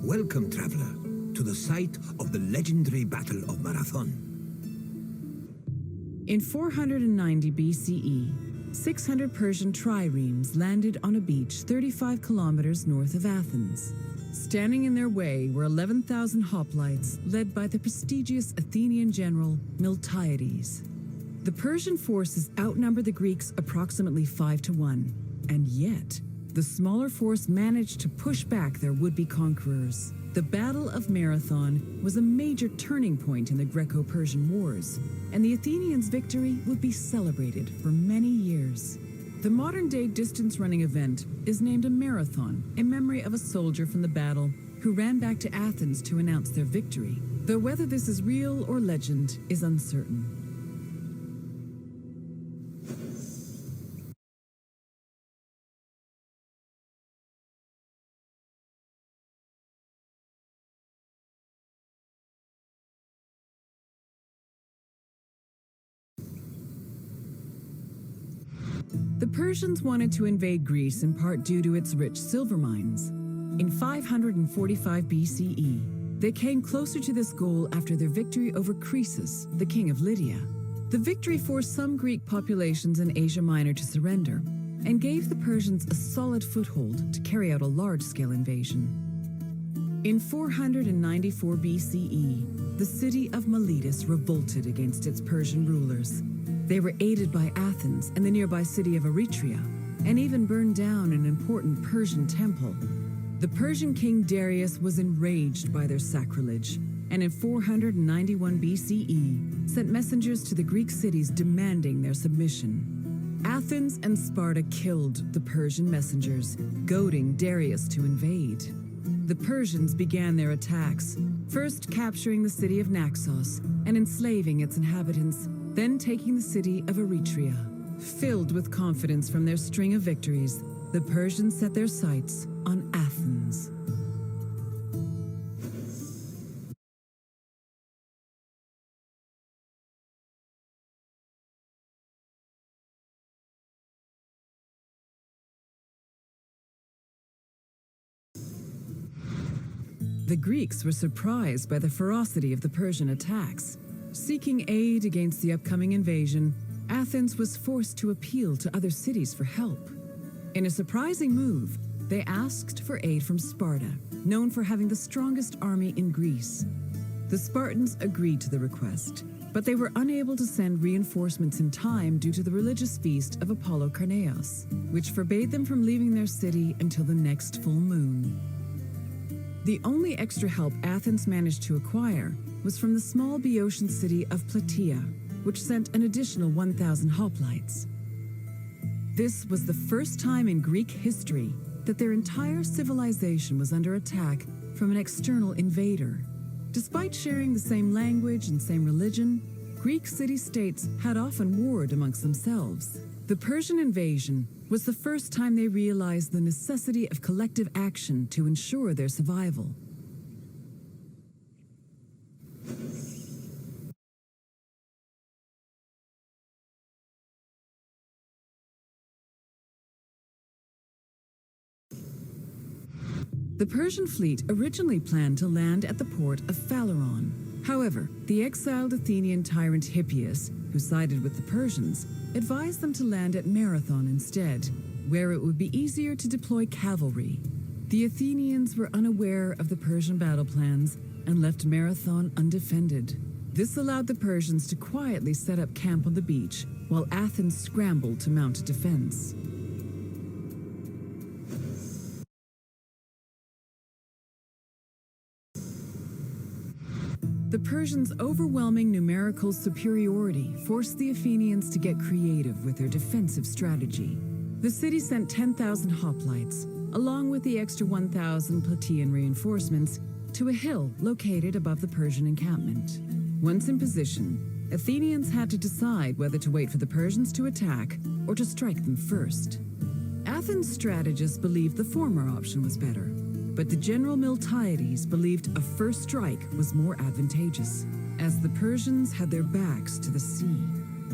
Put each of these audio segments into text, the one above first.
Welcome, traveler, to the site of the legendary Battle of Marathon. In 490 BCE, 600 Persian triremes landed on a beach 35 kilometers north of Athens. Standing in their way were 11,000 hoplites led by the prestigious Athenian general Miltiades. The Persian forces outnumbered the Greeks approximately 5-1, and yet the smaller force managed to push back their would-be conquerors. The Battle of Marathon was a major turning point in the Greco-Persian Wars, and the Athenians' victory would be celebrated for many years. The modern-day distance-running event is named a marathon in memory of a soldier from the battle who ran back to Athens to announce their victory, though whether this is real or legend is uncertain. The Persians wanted to invade Greece in part due to its rich silver mines. In 545 BCE, they came closer to this goal after their victory over Croesus, the king of Lydia. The victory forced some Greek populations in Asia Minor to surrender and gave the Persians a solid foothold to carry out a large-scale invasion. In 494 BCE, the city of Miletus revolted against its Persian rulers. They were aided by Athens and the nearby city of Eretria, and even burned down an important Persian temple. The Persian king Darius was enraged by their sacrilege, and in 491 BCE sent messengers to the Greek cities demanding their submission. Athens and Sparta killed the Persian messengers, goading Darius to invade. The Persians began their attacks, first capturing the city of Naxos and enslaving its inhabitants, then taking the city of Eretria. Filled with confidence from their string of victories, the Persians set their sights on Athens. The Greeks were surprised by the ferocity of the Persian attacks. Seeking aid against the upcoming invasion, Athens was forced to appeal to other cities for help. In a surprising move, they asked for aid from Sparta, known for having the strongest army in Greece. The Spartans agreed to the request, but they were unable to send reinforcements in time due to the religious feast of Apollo Karneos, which forbade them from leaving their city until the next full moon. The only extra help Athens managed to acquire was from the small Boeotian city of Plataea, which sent an additional 1,000 hoplites. This was the first time in Greek history that their entire civilization was under attack from an external invader. Despite sharing the same language and same religion, Greek city-states had often warred amongst themselves. The Persian invasion was the first time they realized the necessity of collective action to ensure their survival. The Persian fleet originally planned to land at the port of Phaleron. However, the exiled Athenian tyrant Hippias, who sided with the Persians, advised them to land at Marathon instead, where it would be easier to deploy cavalry. The Athenians were unaware of the Persian battle plans and left Marathon undefended. This allowed the Persians to quietly set up camp on the beach, while Athens scrambled to mount a defense. The Persians' overwhelming numerical superiority forced the Athenians to get creative with their defensive strategy. The city sent 10,000 hoplites, along with the extra 1,000 Plataean reinforcements, to a hill located above the Persian encampment. Once in position, Athenians had to decide whether to wait for the Persians to attack or to strike them first. Athens' strategists believed the former option was better, but the general Miltiades believed a first strike was more advantageous, as the Persians had their backs to the sea.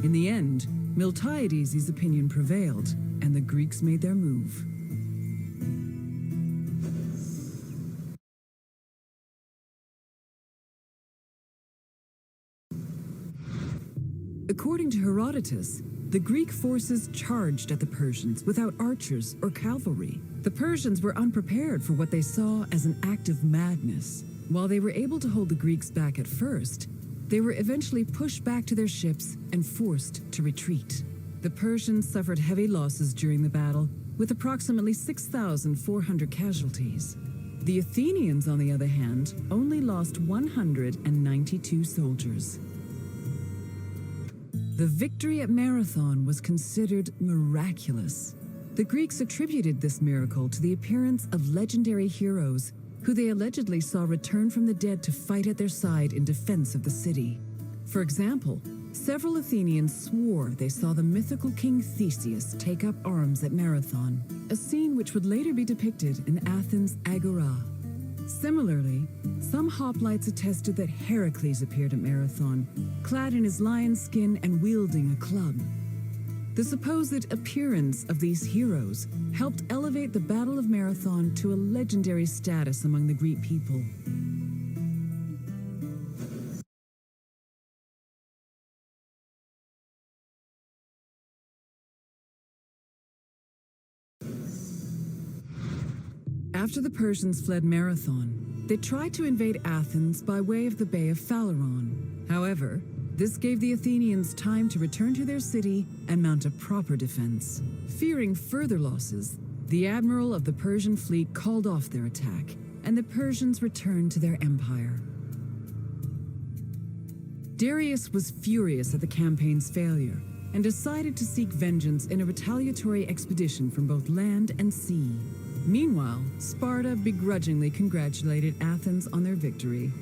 In the end, Miltiades' opinion prevailed, and the Greeks made their move. According to Herodotus, the Greek forces charged at the Persians without archers or cavalry. The Persians were unprepared for what they saw as an act of madness. While they were able to hold the Greeks back at first, they were eventually pushed back to their ships and forced to retreat. The Persians suffered heavy losses during the battle, with approximately 6,400 casualties. The Athenians, on the other hand, only lost 192 soldiers. The victory at Marathon was considered miraculous. The Greeks attributed this miracle to the appearance of legendary heroes who they allegedly saw return from the dead to fight at their side in defense of the city. For example, several Athenians swore they saw the mythical king Theseus take up arms at Marathon, a scene which would later be depicted in Athens' Agora. Similarly, some hoplites attested that Heracles appeared at Marathon, clad in his lion's skin and wielding a club. The supposed appearance of these heroes helped elevate the Battle of Marathon to a legendary status among the Greek people. After the Persians fled Marathon, they tried to invade Athens by way of the Bay of Phaleron. However, this gave the Athenians time to return to their city and mount a proper defense. Fearing further losses, the admiral of the Persian fleet called off their attack, and the Persians returned to their empire. Darius was furious at the campaign's failure and decided to seek vengeance in a retaliatory expedition from both land and sea. Meanwhile, Sparta begrudgingly congratulated Athens on their victory.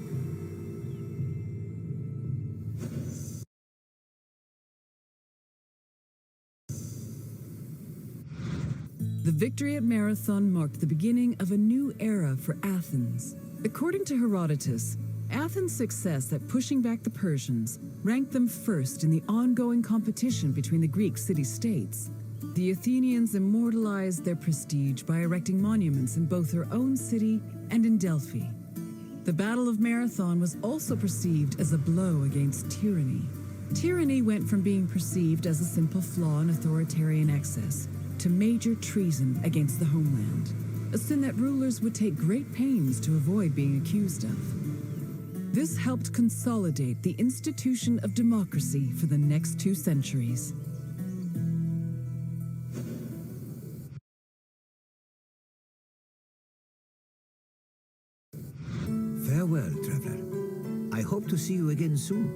The victory at Marathon marked the beginning of a new era for Athens. According to Herodotus, Athens' success at pushing back the Persians ranked them first in the ongoing competition between the Greek city-states. The Athenians immortalized their prestige by erecting monuments in both their own city and in Delphi. The Battle of Marathon was also perceived as a blow against tyranny. Tyranny went from being perceived as a simple flaw in authoritarian excess to major treason against the homeland, a sin that rulers would take great pains to avoid being accused of. This helped consolidate the institution of democracy for the next 2 centuries. Farewell, traveler. I hope to see you again soon.